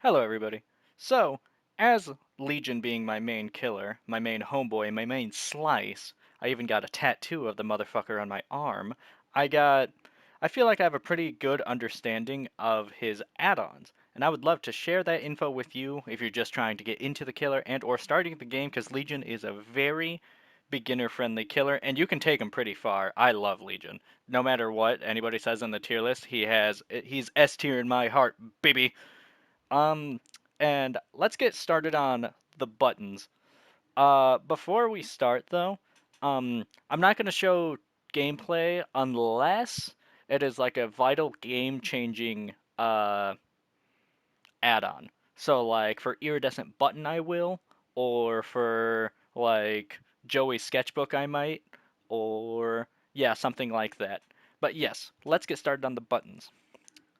Hello, everybody. So, as Legion being my main killer, my main homeboy, my main slice, I even got a tattoo of the motherfucker on my arm. I got. I feel like I have a pretty good understanding of his add-ons, and I would love to share that info with you if you're just trying to get into the killer and or starting the game, because Legion is a very beginner-friendly killer, and you can take him pretty far. I love Legion. No matter what anybody says on the tier list, he's S tier in my heart, baby. Um, and let's get started on the buttons. Before we start though, I'm not gonna show gameplay unless it is like a vital game-changing add-on. So like for iridescent button, I will, or for like Joey's sketchbook, I might, or yeah, something like that. But yes, let's get started on the buttons.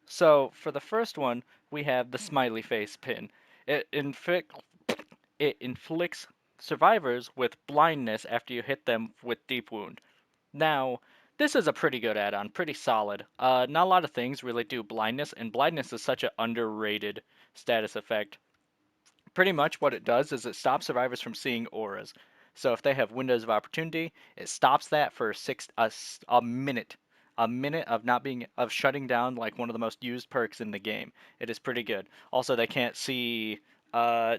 So for the first one, we have the smiley face pin. It inflicts survivors with blindness after you hit them with deep wound. Now, this is a pretty good add-on, pretty solid. Not a lot of things really do blindness, and blindness is such an underrated status effect. Pretty much what it does is it stops survivors from seeing auras. So if they have windows of opportunity, it stops that for a minute. A minute of not being of shutting down like one of the most used perks in the game. It is pretty good. Also, they can't see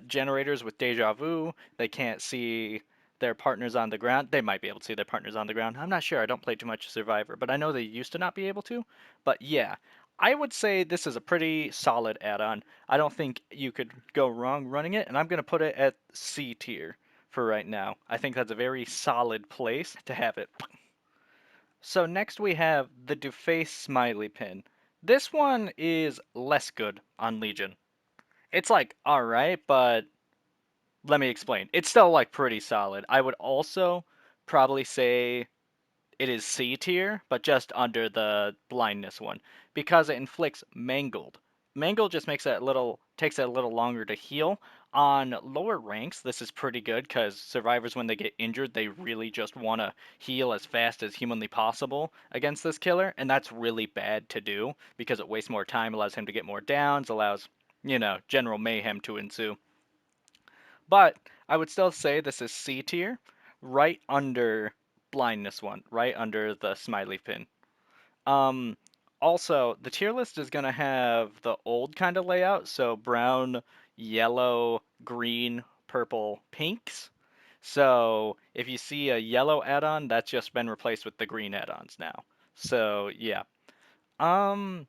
generators with deja vu. They can't see their partners on the ground. They might be able to see their partners on the ground. I'm not sure. I don't play too much Survivor, but I know they used to not be able to. But yeah, I would say this is a pretty solid add-on. I don't think you could go wrong running it, and I'm going to put it at C tier for right now. I think that's a very solid place to have it. So next we have the Deface Smiley Pin. This one is less good on Legion. It's like alright, but let me explain. It's still like pretty solid. I would also probably say it is C tier, but just under the blindness one because it inflicts mangled. Mangled just takes it a little longer to heal. On lower ranks, this is pretty good because survivors, when they get injured, they really just want to heal as fast as humanly possible against this killer, and that's really bad to do because it wastes more time, allows him to get more downs, allows, general mayhem to ensue. But I would still say this is C tier, right under blindness one, right under the smiley pin. Um, Also, the tier list is gonna have the old kind of layout, so brown, yellow, green, purple, pinks. So if you see a yellow add-on, that's just been replaced with the green add-ons now. So yeah. Um,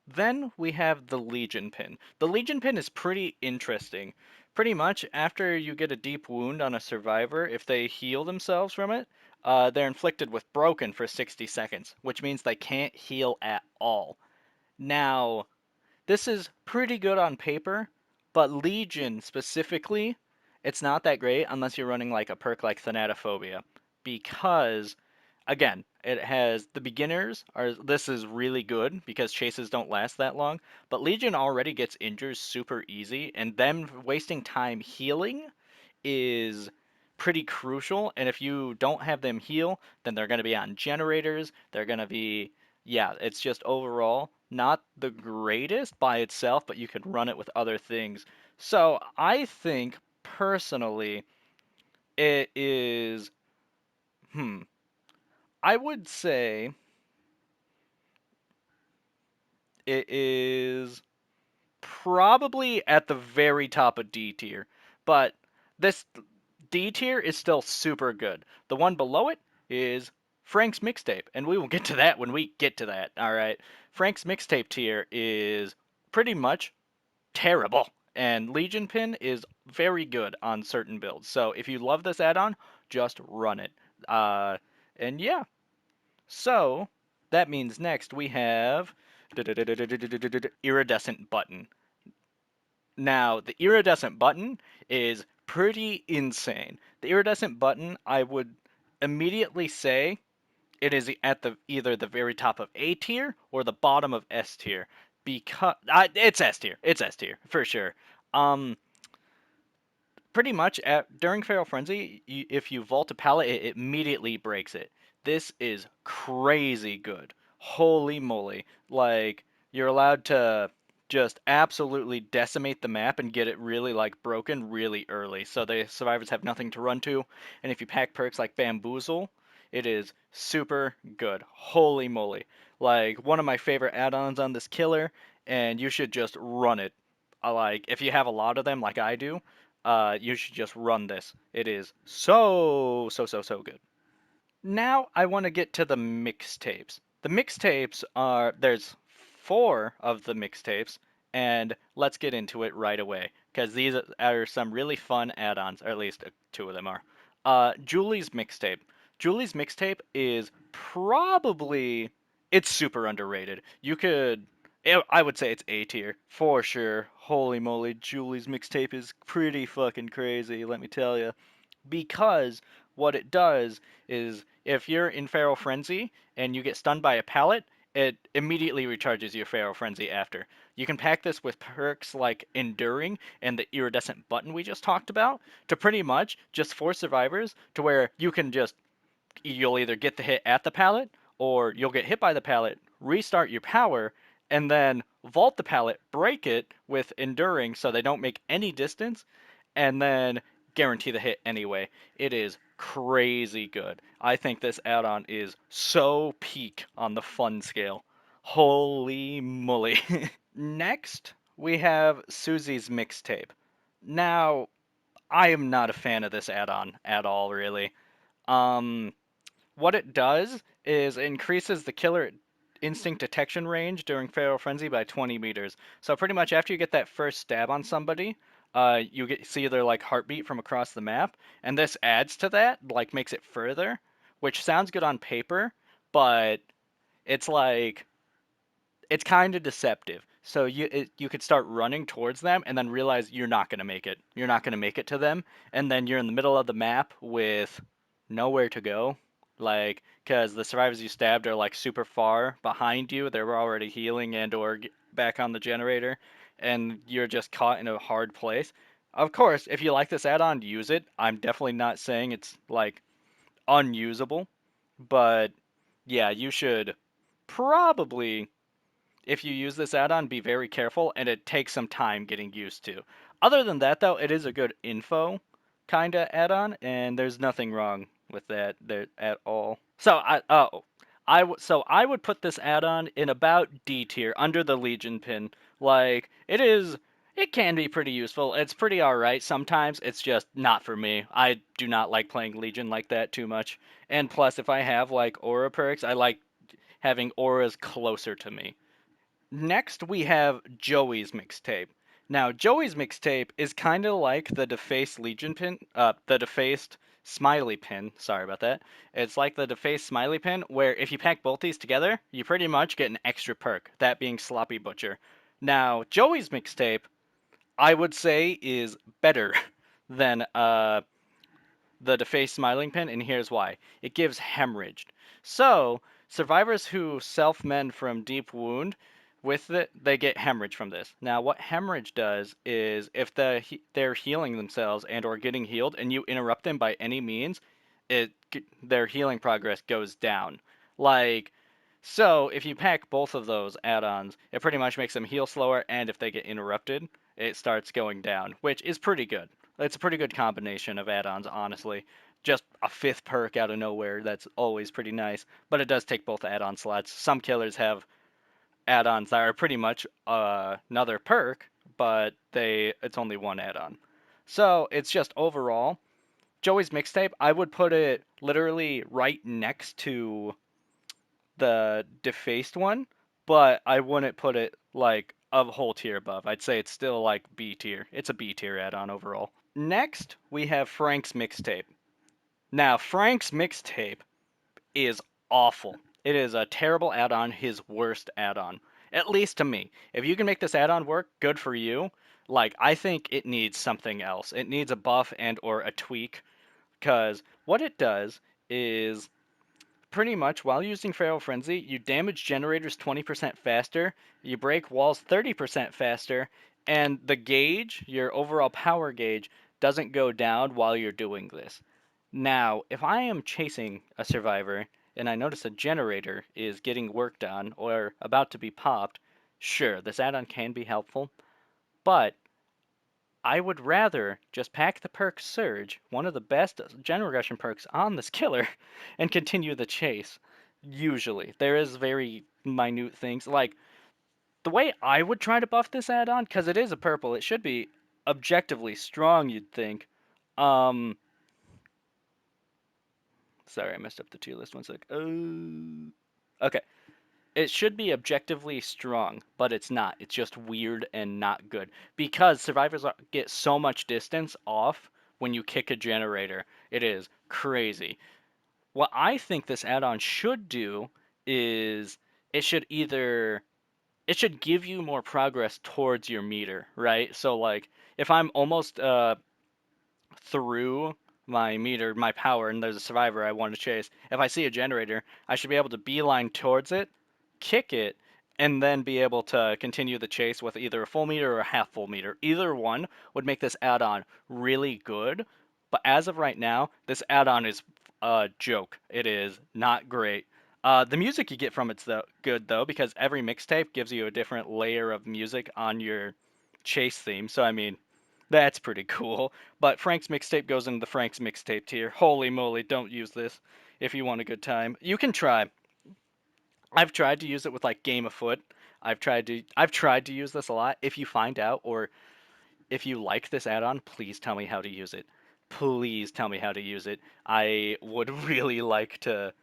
then we have the Legion pin. The Legion pin is pretty interesting. Pretty much after you get a deep wound on a survivor, if they heal themselves from it, they're inflicted with broken for 60 seconds, which means they can't heal at all. Now, this is pretty good on paper, but Legion specifically, it's not that great unless you're running like a perk like Thanatophobia, because again, it has the beginners are this is really good because chases don't last that long, but Legion already gets injured super easy, and them wasting time healing is pretty crucial. And if you don't have them heal, then they're going to be on generators. They're going to be, yeah, it's just overall not the greatest by itself, but you could run it with other things. So I think personally, it is, hmm, I would say it is probably at the very top of D tier, but this D tier is still super good. The one below it is Frank's mixtape, and we will get to that when we get to that. All right, Frank's mixtape tier is pretty much terrible, and Legion Pin is very good on certain builds. So if you love this add-on, just run it. Uh, and yeah, so that means next we have iridescent button. Now, the iridescent button is pretty insane. The iridescent button, I would immediately say it is at the either the very top of A tier or the bottom of S tier because it's S tier. It's S tier for sure. Um, Pretty much during Feral Frenzy, if you vault a pallet, it immediately breaks it. This is crazy good. Holy moly! Like you're allowed to. just absolutely decimate the map and get it really like broken really early so the survivors have nothing to run to. And if you pack perks like Bamboozle, it is super good. Holy moly. Like one of my favorite add-ons on this killer, and you should just run it. Like if you have a lot of them like I do, you should just run this. It is so good. Now I want to get to the mixtapes. The mixtapes are there's four of the mixtapes, and let's get into it right away because these are some really fun add-ons, or at least two of them are. Julie's mixtape. Julie's mixtape is probably it's super underrated. I would say it's A tier for sure. Holy moly, Julie's mixtape is pretty fucking crazy, let me tell you, because what it does is if you're in Feral Frenzy and you get stunned by a pallet, it immediately recharges your Feral Frenzy after. You can pack this with perks like Enduring and the iridescent button we just talked about to pretty much just force survivors to where you'll either get the hit at the pallet or you'll get hit by the pallet, restart your power, and then vault the pallet, break it with Enduring so they don't make any distance, and then guarantee the hit anyway. It is crazy good. I think this add-on is so peak on the fun scale. Holy moly. Next, we have Susie's mixtape. Now, I am not a fan of this add-on at all, really. Um, what it does is it increases the killer instinct detection range during Feral Frenzy by 20 meters. So pretty much after you get that first stab on somebody, you get see their like heartbeat from across the map, and this adds to that, like makes it further, which sounds good on paper, but it's like it's kind of deceptive. So you could start running towards them and then realize you're not going to make it. You're not going to make it to them, and then you're in the middle of the map with nowhere to go. Like, because the survivors you stabbed are like super far behind you. They're already healing and or back on the generator, and you're just caught in a hard place. Of course, if you like this add-on, use it. I'm definitely not saying it's like unusable, but yeah, you should probably, if you use this add-on, be very careful, and it takes some time getting used to. Other than that, though, it is a good info kind of add-on, and there's nothing wrong with that there at all. So I would put this add-on in about D tier, under the Legion pin. Like it can be pretty useful. It's pretty alright sometimes. It's just not for me. I do not like playing Legion like that too much. And plus, if I have like aura perks, I like having auras closer to me. Next, we have Joey's mixtape. Now, Joey's mixtape is kind of like the defaced Legion pin, the defaced Smiley pin. Sorry about that. It's like the defaced Smiley pin, where if you pack both these together, you pretty much get an extra perk, that being Sloppy Butcher. Now, Joey's mixtape, I would say, is better than the defaced smiling pin, and here's why. It gives hemorrhaged. So, survivors who self-mend from deep wound, with it, they get hemorrhage from this. Now, what hemorrhage does is if they're healing themselves and or getting healed, and you interrupt them by any means, their healing progress goes down. Like, so if you pack both of those add-ons, it pretty much makes them heal slower, and if they get interrupted, it starts going down, which is pretty good. It's a pretty good combination of add-ons, honestly. Just a fifth perk out of nowhere, that's always pretty nice, but it does take both add-on slots. Some killers have add-ons that are pretty much another perk, but it's only one add-on. So it's just overall, Joey's mixtape, I would put it literally right next to the defaced one, but I wouldn't put it like a whole tier above. I'd say it's still like B tier. It's a B tier add-on overall. Next, we have Frank's mixtape. Now, Frank's mixtape is awful. It is a terrible add-on, his worst add-on. At least to me. If you can make this add-on work, good for you. Like, I think it needs something else. It needs a buff and or a tweak, because what it does is pretty much while using Feral Frenzy, you damage generators 20% faster, you break walls 30% faster, and the gauge, your overall power gauge, doesn't go down while you're doing this. Now, if I am chasing a survivor and I notice a generator is getting worked on or about to be popped, Sure, this add-on can be helpful, but I would rather just pack the perk Surge, one of the best general aggression perks on this killer, and continue the chase. Usually. There is very minute things. Like, the way I would try to buff this add-on, because it is a purple, it should be objectively strong, you'd think. Um, Sorry, I messed up the tier list. One sec. Okay. It should be objectively strong, but it's not. It's just weird and not good because survivors get so much distance off when you kick a generator. It is crazy. What I think this add-on should do is it should either it should give you more progress towards your meter, right? So like if I'm almost through my meter, my power, and there's a survivor I want to chase, if I see a generator, I should be able to beeline towards it, kick it, and then be able to continue the chase with either a full meter or a half full meter. Either one would make this add on really good, but as of right now, this add on is a joke. It is not great. The music you get from it's good though, because every mixtape gives you a different layer of music on your chase theme. So I mean, that's pretty cool. But Frank's mixtape goes into the Frank's mixtape tier. Holy moly, don't use this if you want a good time. You can try. I've tried to use it with like Game of Foot. I've tried to use this a lot. If you find out or if you like this add-on, please tell me how to use it. Please tell me how to use it. I would really like to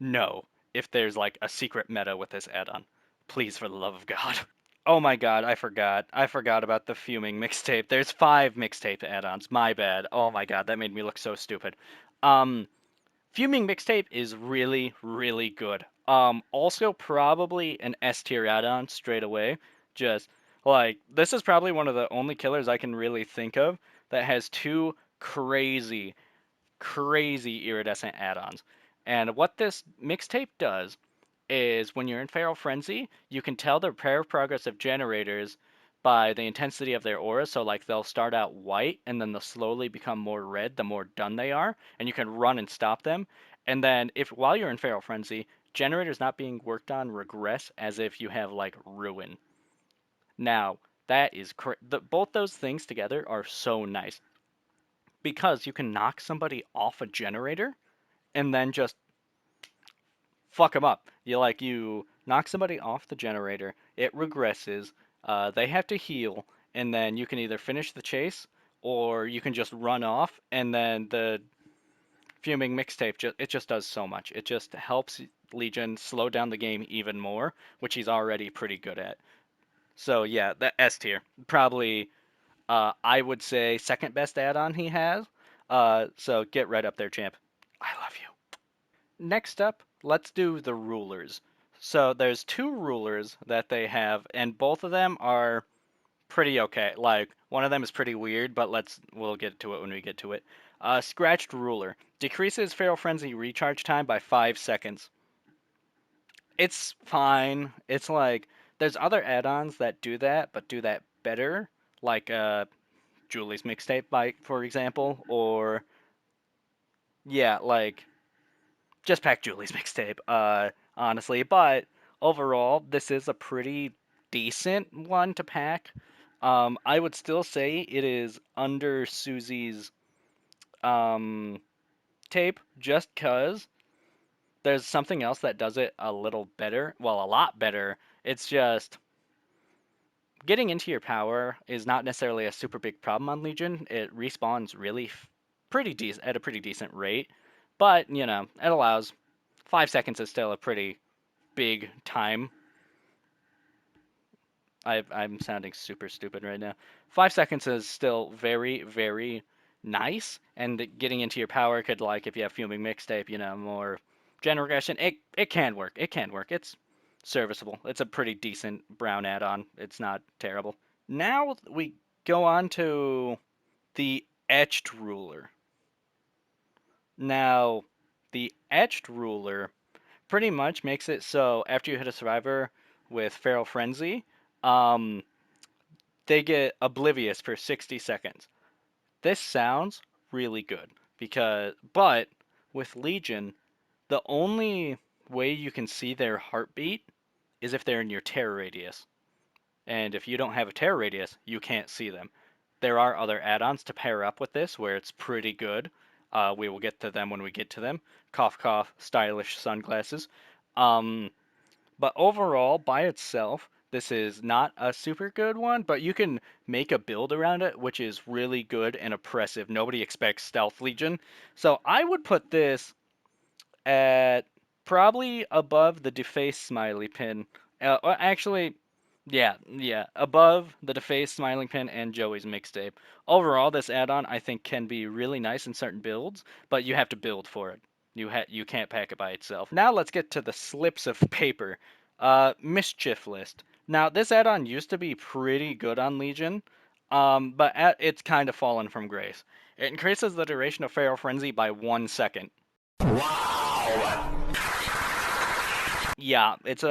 know if there's like a secret meta with this add-on. Please, for the love of God. Oh my god, I forgot. I forgot about the fuming mixtape. There's 5 mixtape add-ons. My bad. Oh my god, that made me look so stupid. Um, Fuming mixtape is really, really good. Also probably an S tier add-on straight away. Just like this is probably one of the only killers I can really think of that has two crazy iridescent add-ons. And what this mixtape does is when you're in Feral Frenzy, you can tell the prayer progress of generators by the intensity of their aura. So, like, they'll start out white and then they'll slowly become more red the more done they are, and you can run and stop them. And then, if while you're in Feral Frenzy, generators not being worked on regress as if you have, like, Ruin. Now, that is both those things together are so nice because you can knock somebody off a generator and then just fuck them up. You knock somebody off the generator, it regresses, they have to heal, and then you can either finish the chase or you can just run off, and then the fuming mixtape just does so much. It just helps Legion slow down the game even more, which he's already pretty good at. So yeah, the S tier probably I would say second best add-on he has. So get right up there, champ. I love you. Next up, let's do the rulers. So there's two rulers that they have, and both of them are pretty okay. Like one of them is pretty weird, but we'll get to it when we get to it. Scratched ruler decreases Feral Frenzy recharge time by 5 seconds. It's fine. It's like there's other add-ons that do that, but do that better, like Julie's mixtape, by for example, or yeah, like just pack Julie's mixtape, honestly. But overall, this is a pretty decent one to pack. I would still say it is under Susie's um, tape just because there's something else that does it a little better. Well, a lot better. It's just getting into your power is not necessarily a super big problem on Legion. It respawns really pretty decent at a pretty decent rate, but it allows 5 seconds is still a pretty big time. I'm sounding super stupid right now. 5 seconds is still very, very nice, and getting into your power could, like, if you have fuming mixtape, more gen regression. It can work. It can work. It's serviceable. It's a pretty decent brown add-on. It's not terrible. Now we go on to the etched ruler. Now, the etched ruler pretty much makes it so after you hit a survivor with Feral Frenzy, um, they get oblivious for 60 seconds. This sounds really good but with Legion, the only way you can see their heartbeat is if they're in your terror radius. and if you don't have a tear radius, you can't see them. There are other add-ons to pair up with this where it's pretty good. We will get to them when we get to them. Cough, cough, stylish sunglasses. Um, but overall, by itself, this is not a super good one, but you can make a build around it, which is really good and oppressive. Nobody expects Stealth Legion. So I would put this at probably above the defaced smiley pin. Actually, yeah, above the defaced smiling pin and Joey's mixtape. Overall, this add-on I think can be really nice in certain builds, but you have to build for it. You can't pack it by itself. Now let's get to the slips of paper. Mischief list. Now this add-on used to be pretty good on Legion, but it's kind of fallen from grace. It increases the duration of Feral Frenzy by 1 second. Yeah, it's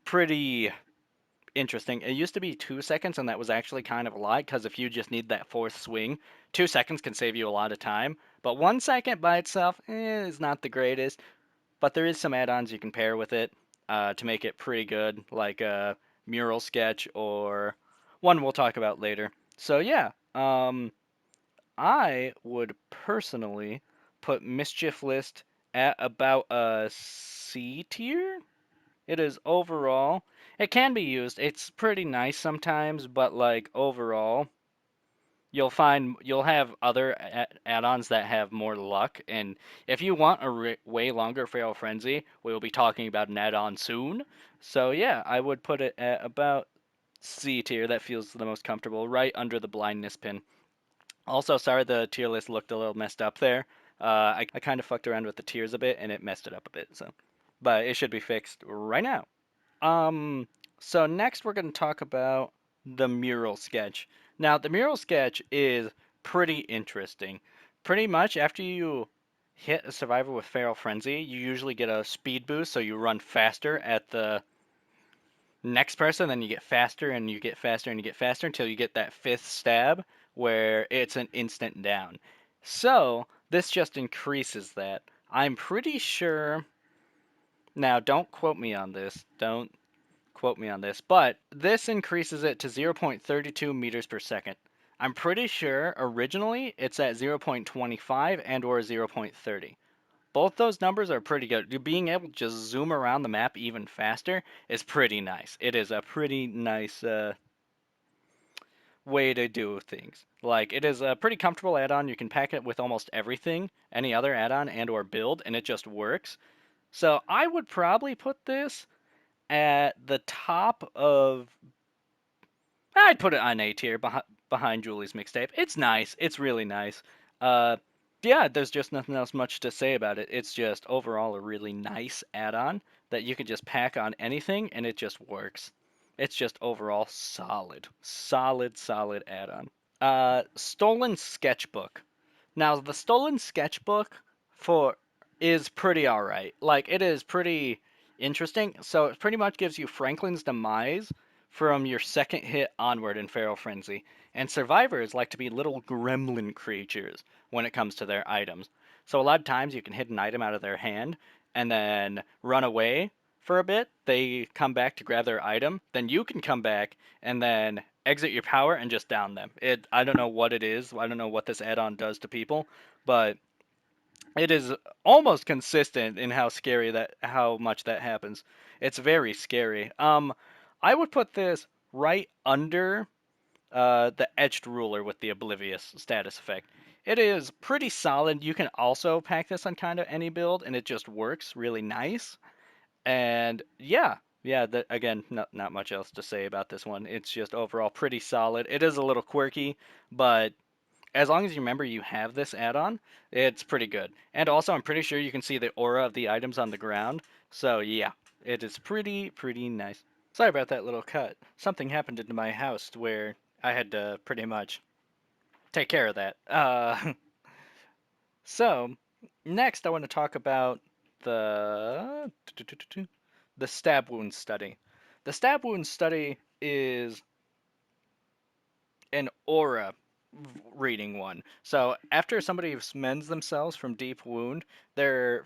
pretty interesting. It used to be 2 seconds, and that was actually kind of a lie because if you just need that fourth swing, 2 seconds can save you a lot of time. But 1 second by itself is not the greatest. But there is some add-ons you can pair with it to make it pretty good, like a mural sketch or one we'll talk about later. So yeah, I would personally put Mischief List at about a C tier. It is overall. It can be used. It's pretty nice sometimes, but like overall, you'll have other add-ons that have more luck. And if you want a way longer Feral Frenzy, we will be talking about an add-on soon. So yeah, I would put it at about C tier. That feels the most comfortable, right under the blindness pin. Also, sorry the tier list looked a little messed up there. I kind of fucked around with the tiers a bit and it messed it up a bit. So, but it should be fixed right now. Um, so next we're going to talk about the mural sketch. Now, the mural sketch is pretty interesting. Pretty much after you hit a survivor with Feral Frenzy, you usually get a speed boost, so you run faster at the next person, then you get faster and you get faster and you get faster until you get that fifth stab where it's an instant down. So, this just increases that. I'm pretty sure. Now, don't quote me on this. Don't quote me on this, but this increases it to 0.32 meters per second. I'm pretty sure originally it's at 0.25 and or 0.30. Both those numbers are pretty good. Being able to just zoom around the map even faster is pretty nice. It is a pretty nice way to do things. Like it is a pretty comfortable add-on. You can pack it with almost everything, any other add-on and or build, and it just works. So I would probably put this at the top of. I'd put it on A tier behind Julie's mixtape. It's nice. It's really nice. Uh, yeah, there's just nothing else much to say about it. It's just overall a really nice add-on that you can just pack on anything and it just works. It's just overall solid. Solid add-on. Stolen Sketchbook. Now, the Stolen Sketchbook for is pretty alright. Like it is pretty interesting. So it pretty much gives you Franklin's demise from your second hit onward in Feral Frenzy. And survivors like to be little gremlin creatures when it comes to their items. So a lot of times you can hit an item out of their hand and then run away for a bit. They come back to grab their item. Then you can come back and then exit your power and just down them. I don't know what it is. I don't know what this add-on does to people, but it is almost consistent in how much that happens. It's very scary. I would put this right under the etched ruler with the oblivious status effect. It is pretty solid. You can also pack this on kind of any build, and it just works really nice. And yeah, again, not much else to say about this one. It's just overall pretty solid. It is a little quirky, but as long as you remember you have this add-on, it's pretty good. And also, I'm pretty sure you can see the aura of the items on the ground. So yeah, it is pretty nice. Sorry about that little cut. Something happened in my house where I had to pretty much take care of that. So next I want to talk about the the stab wound study. The stab wound study is an aura reading one. So after somebody mends themselves from deep wound, their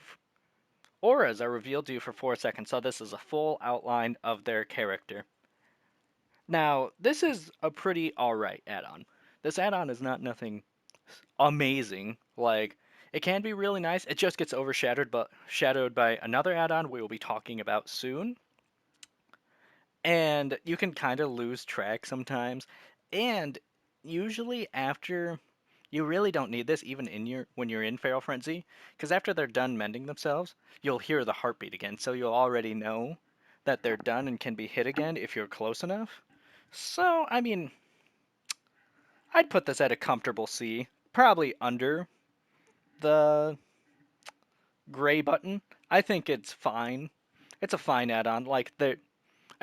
auras are revealed to you for 4 seconds. So this is a full outline of their character. Now, this is a pretty alright add-on. This add-on is not nothing amazing. Like, it can be really nice. It just gets overshadowed but shadowed by another add-on we will be talking about soon. And you can kind of lose track sometimes. And usually after you really don't need this even in your when you're in Feral Frenzy, because after they're done mending themselves, you'll hear the heartbeat again, so you'll already know that they're done and can be hit again if you're close enough. So, I mean, I'd put this at a comfortable C, probably under the gray button. I think it's fine. It's a fine add-on. Like it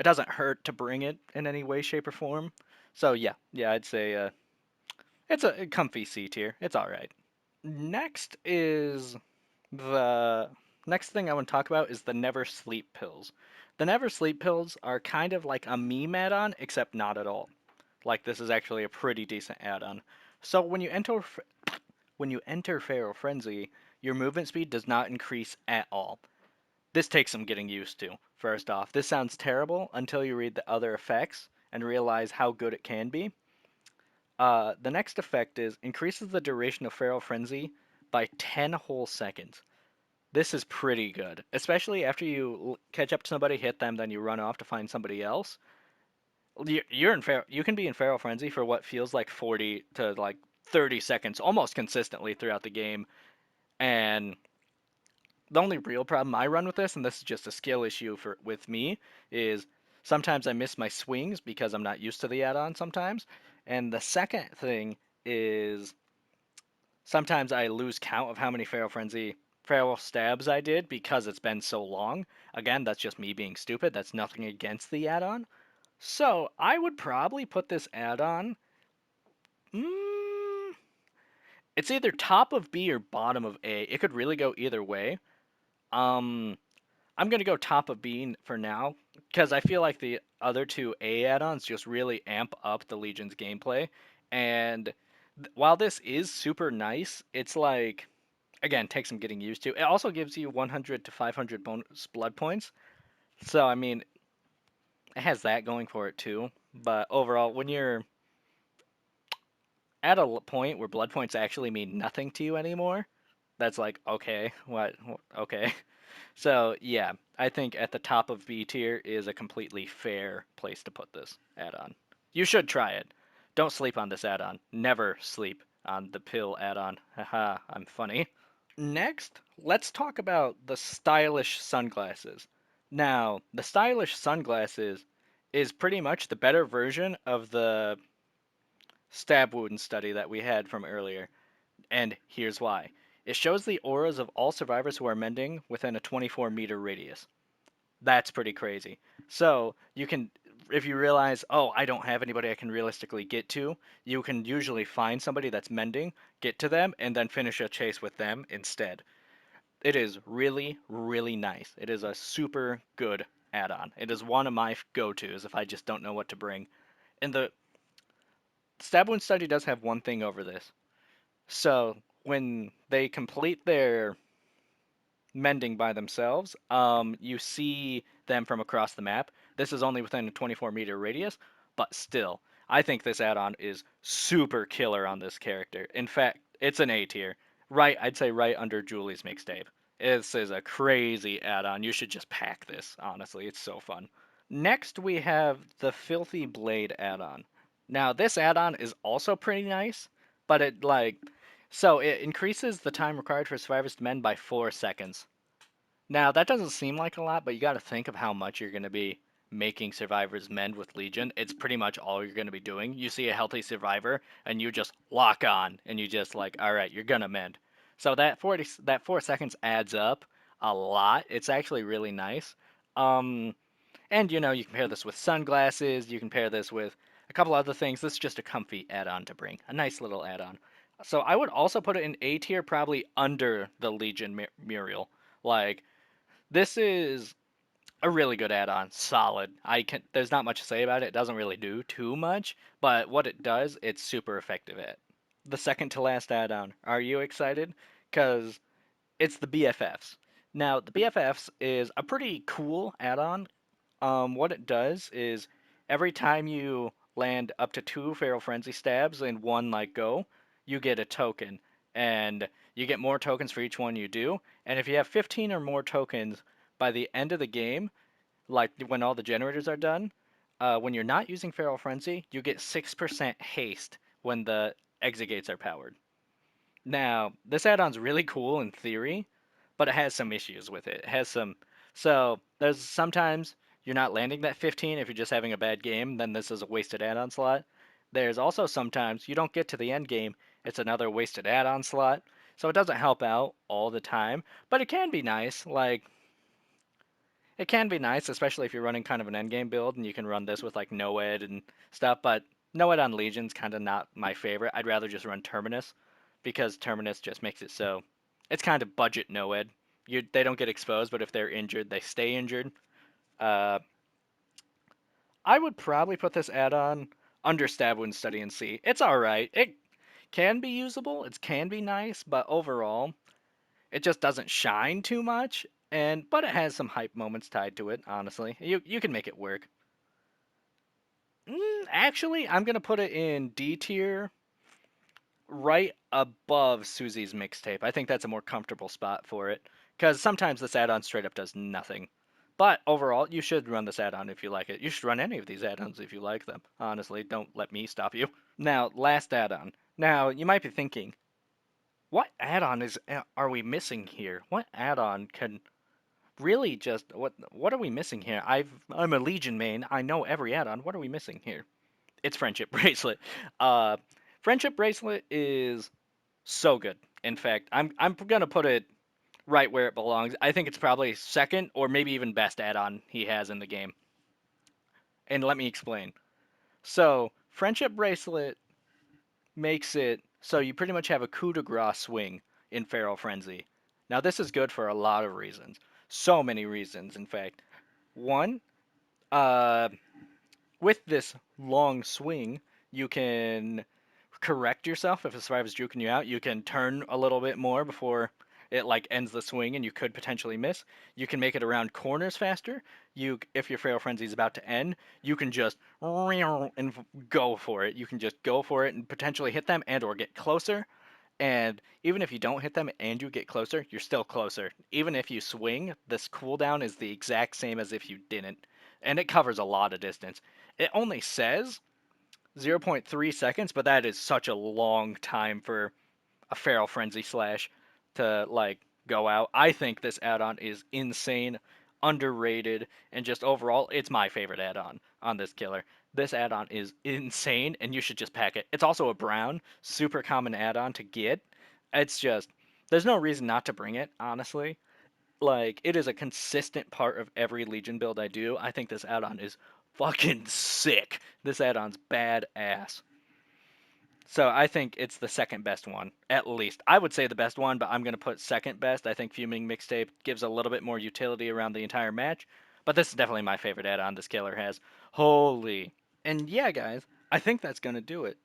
doesn't hurt to bring it in any way, shape, or form. So yeah, I'd say it's a comfy C tier. It's all right. Next is the next thing I want to talk about is the Never Sleep pills. The Never Sleep pills are kind of like a meme add-on, except not at all. Like this is actually a pretty decent add-on. So when you enter Feral Frenzy, your movement speed does not increase at all. This takes some getting used to. First off, this sounds terrible until you read the other effects and realize how good it can be. The next effect is increases the duration of Feral Frenzy by 10 whole seconds. This is pretty good, especially after you catch up to somebody, hit them, then you run off to find somebody else. You can be in Feral Frenzy for what feels like 40 to like 30 seconds almost consistently throughout the game. And the only real problem I run with this, and this is just a skill issue for with me, is sometimes I miss my swings because I'm not used to the add-on sometimes. And the second thing is sometimes I lose count of how many Feral stabs I did because it's been so long. Again, that's just me being stupid. That's nothing against the add-on. So I would probably put this add-on. Mm, it's either top of B or bottom of A. It could really go either way. Um, I'm gonna go top of B for now because I feel like the other two A add-ons just really amp up the Legion's gameplay. And while this is super nice, it's like again takes some getting used to. It also gives you 100 to 500 bonus blood points. So I mean, it has that going for it too. But overall, when you're at a point where blood points actually mean nothing to you anymore, that's like okay, what? Okay. So yeah, I think at the top of B tier is a completely fair place to put this add-on. You should try it. Don't sleep on this add-on. Never sleep on the pill add-on. Haha, I'm funny. Next, let's talk about the stylish sunglasses. Now, the stylish sunglasses is pretty much the better version of the stab wound study that we had from earlier. And here's why. It shows the auras of all survivors who are mending within a 24-meter radius. That's pretty crazy. So you can, if you realize, oh, I don't have anybody I can realistically get to, you can usually find somebody that's mending, get to them, and then finish a chase with them instead. It is really, really nice. It is a super good add on. It is one of my go tos if I just don't know what to bring. And the Stab Wound Study does have one thing over this. So when they complete their mending by themselves, you see them from across the map. This is only within a 24-meter radius, but still, I think this add-on is super killer on this character. In fact, it's an A tier. Right, I'd say right under Julie's mixtape. This is a crazy add-on. You should just pack this, honestly. It's so fun. Next, we have the Filthy Blade add-on. Now, this add-on is also pretty nice, but it increases the time required for survivors to mend by 4 seconds. Now, that doesn't seem like a lot, but you got to think of how much you're going to be making survivors mend with Legion. It's pretty much all you're going to be doing. You see a healthy survivor, and you just lock on, and you just like, all right, you're going to mend. So that 4 seconds adds up a lot. It's actually really nice. Um, and you can pair this with sunglasses. You can pair this with a couple other things. This is just a comfy add-on to bring, a nice little add-on. So I would also put it in A tier, probably under the Legion Muriel. Like this is a really good add-on, solid. There's not much to say about it. It doesn't really do too much, but what it does, it's super effective at. The second to last add-on. Are you excited? Cuz it's the BFFs. Now, the BFFs is a pretty cool add-on. What it does is Every time you land up to 2 Feral Frenzy stabs in one like go, you get a token, and you get more tokens for each one you do. And if you have 15 or more tokens by the end of the game, like when all the generators are done, when you're not using Feral Frenzy, you get 6% haste when the exit gates are powered. Now, this add-on's really cool in theory, but it has some issues with it. It has some. So, there's sometimes you're not landing that 15 if you're just having a bad game, then this is a wasted add-on slot. There's also sometimes you don't get to the end game, it's another wasted add-on slot. So it doesn't help out all the time, but it can be nice. Like, it can be nice, especially if you're running kind of an endgame build and you can run this with like Noed and stuff, but Noed on Legion's kind of not my favorite. I'd rather just run Terminus because Terminus just makes it so it's kind of budget Noed. They don't get exposed, but if they're injured, they stay injured. Uh, I would probably put this add-on under Stab Wound Study and See. It's alright. It can be usable, it can be nice, but overall, it just doesn't shine too much, but it has some hype moments tied to it. Honestly, you can make it work. Actually, I'm gonna put it in D tier, right above Susie's mixtape. I think that's a more comfortable spot for it, because sometimes this add-on straight up does nothing. But overall, you should run this add-on if you like it. You should run any of these add-ons if you like them. Honestly, don't let me stop you. Now, last add-on. Now, you might be thinking, what add-on are we missing here? What add-on can really just what are we missing here? I'm a Legion main. I know every add-on. What are we missing here? It's Friendship Bracelet. Uh, Friendship Bracelet is so good. In fact, I'm gonna put it right where it belongs. I think it's probably second or maybe even best add-on he has in the game. And let me explain. So, Friendship Bracelet makes it so you pretty much have a coup de grace swing in Feral Frenzy. Now, this is good for a lot of reasons. So many reasons, in fact. One, uh, with this long swing, you can correct yourself if a survivor's juking you out. You can turn a little bit more before it like ends the swing, and you could potentially miss. You can make it around corners faster. If your Feral Frenzy is about to end, you can just and go for it. You can just go for it and potentially hit them and or get closer. And even if you don't hit them and you get closer, you're still closer. Even if you swing, this cooldown is the exact same as if you didn't. And it covers a lot of distance. It only says 0.3 seconds, but that is such a long time for a Feral Frenzy slash to like go out. I think this add-on is insane, underrated, and just overall, it's my favorite add-on on this killer. This add-on is insane, and you should just pack it. It's also a brown, super common add-on to get. It's just there's no reason not to bring it, honestly. Like it is a consistent part of every Legion build I do. I think this add-on is fucking sick. This add-on's badass. So I think it's the second best one, at least. I would say the best one, but I'm going to put second best. I think Fuming Mixtape gives a little bit more utility around the entire match, but this is definitely my favorite add-on this killer has. Holy. And yeah, guys, I think that's going to do it.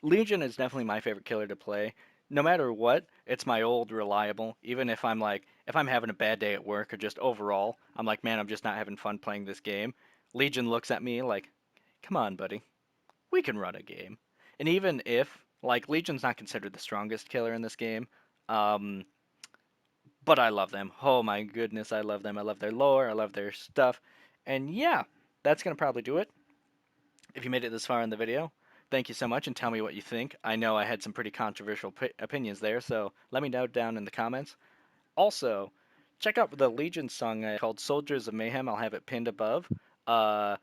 Legion is definitely my favorite killer to play. No matter what, it's my old reliable. Even if I'm having a bad day at work or just overall, I'm like, man, I'm just not having fun playing this game. Legion looks at me like, come on, buddy, we can run a game. And even if like Legion's not considered the strongest killer in this game, um, but I love them. Oh my goodness, I love them. I love their lore. I love their stuff. And yeah, that's gonna probably do it. If you made it this far in the video, thank you so much, and tell me what you think. I know I had some pretty controversial opinions there, so let me know down in the comments. Also, check out the Legion song called "Soldiers of Mayhem." I'll have it pinned above. Uh,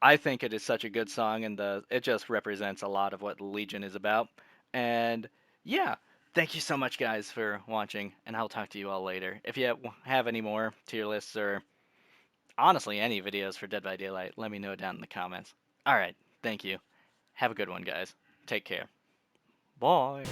I think it is such a good song, and it just represents a lot of what Legion is about. And yeah, thank you so much, guys, for watching, and I'll talk to you all later. If you have any more tier lists or honestly any videos for Dead by Daylight, let me know down in the comments. All right, thank you. Have a good one, guys. Take care. Bye.